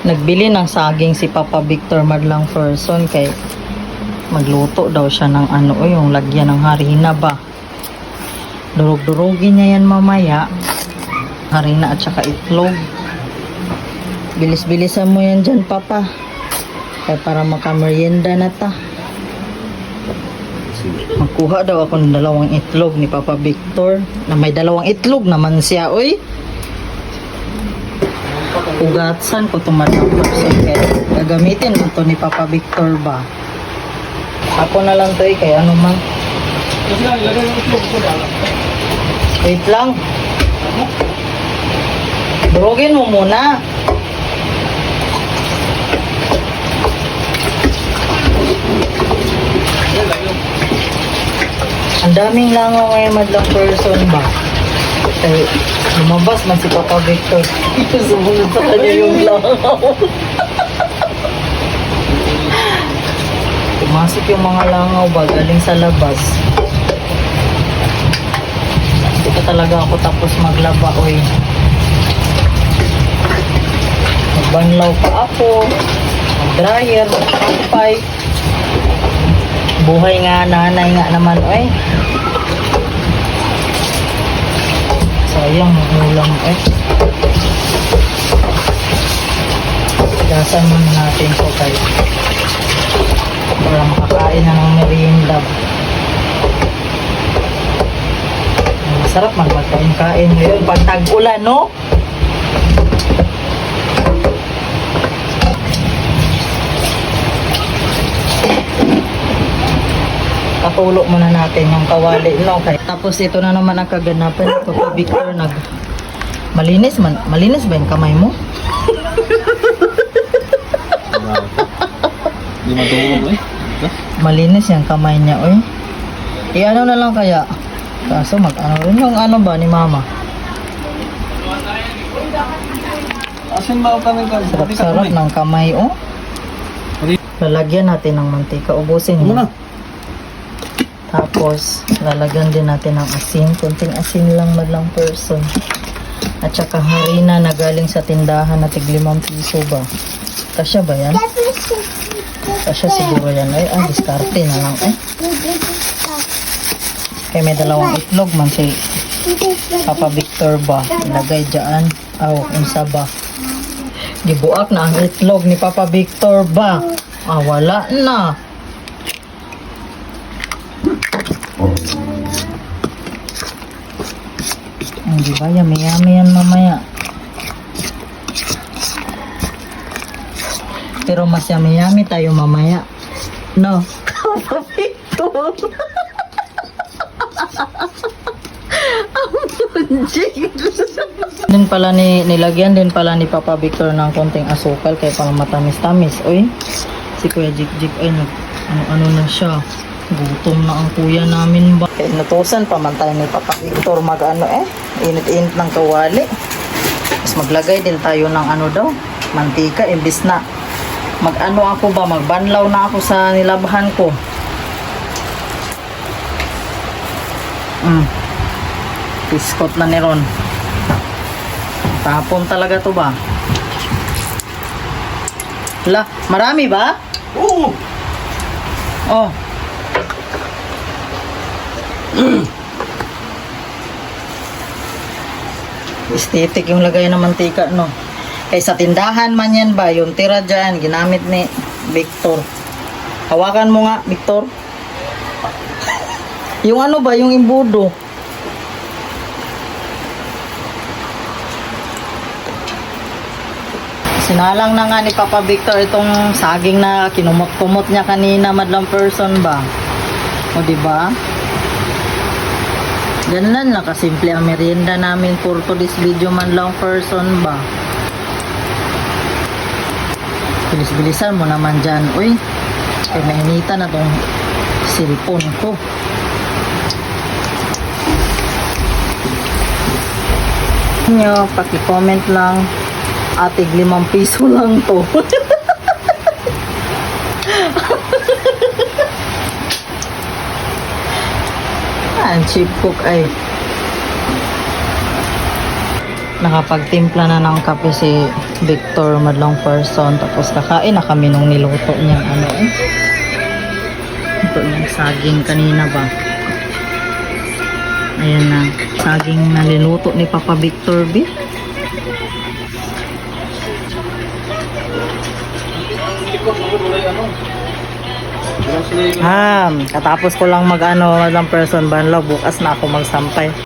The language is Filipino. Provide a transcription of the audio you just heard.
Nagbili ng saging si Papa Victor madlang person kay magluto daw siya ng ano o yung lagyan ng harina ba. Durog-durugin niya yan mamaya. Harina at saka itlog. Bilis-bilisan mo yan dyan, Papa. Kaya para makamerienda na ta. Magkuha daw ako ng 2 itlog ni Papa Victor. Na may 2 itlog naman siya, oy. Ugatsan ko tumadang person kaya gagamitin mo to ni Papa Victor ba. Ako na lang to kaya ano man. Wait lang. Durugin mo muna. Ang daming langaw ngayon madlang person ba. Kaya lumabas man si Papa Victor. Sumunod sa kanya yung langaw. Pumasok yung mga langaw ba galing sa labas. Hindi ko talaga ako tapos maglaba oy. Magbanlaw pa ako. Mag-dryer, mag-pampay. Buhay nga nanay nga naman oy. Sayang ulam eh. Gasan muna natin po kayo para makakain na ng merienda. Masarap magpagkain ngayon pag tag-ulan no? Patulo muna natin yung kawali no? Tapos ito na naman ang kaganapan. Papa Victor malinis ba yung kamay mo? Hindi matulog eh. Malinis yung kamay niya oy. Ano na lang kaya? Kaso mag-ano rin yung ano ba ni mama? Asin ba ka ng kamay? Sarap-sarap ng kamay oh. Lalagyan natin ng mantika. Ubusin mo. Tapos, lalagyan din natin ng asin. Kunting asin lang madlang person. At saka harina na galing sa tindahan na tig 5 piso ba? Kasya ba yan? Kasya siguro yan. Ay, diskarte na lang eh. Kaya may 2 itlog man si Papa Victor ba? Ilagay dyan. Unsa ba? Gibuak na ang itlog ni Papa Victor ba? Wala na. Di ba? Yummy-yummy yan mamaya. Pero mas yummy-yummy tayo mamaya. No? Papa Victor. Din pala nilagyan din pala ni Papa Victor ng konting asukal kaya pang matamis-tamis. Uy, si Kuya Jik ay ano na siya. Gutom na ang kuya namin ba. Inutusan pa man tayo ni Papa Victor init-init ng kawali. Tapos maglagay din tayo ng mantika imbis na magbanlaw na ako sa nilabahan ko. Biskot na ni Ron. Tapon talaga to ba? Marami ba? Oo! Oh. Estetik yung lagay ng mantika, no? Kaya sa tindahan man yan ba, yung tira dyan, ginamit ni Victor. Hawakan mo nga, Victor. Yung yung imbudo. Sinalang na nga ni Papa Victor itong saging na kinumot-kumot niya kanina, madlang person ba? O diba? Ganun lang kasimple ang merienda namin for today's video man lang person ba. Bilis-bilisan mo naman dyan. Uy, ay nainitan na tong cellphone ko. Nyo, paki-comment lang. Atig 5 piso lang to. Ang cheap cook ay. Nakapagtimpla na ng kape si Victor madlang person. Tapos kakain na kami nung niluto niyang ano eh. Ito yung saging kanina ba? Ayan na. Saging na niluto ni Papa Victor B. Katapos ko lang mag-ano, madlang person banlaw. Bukas na ako magsampay.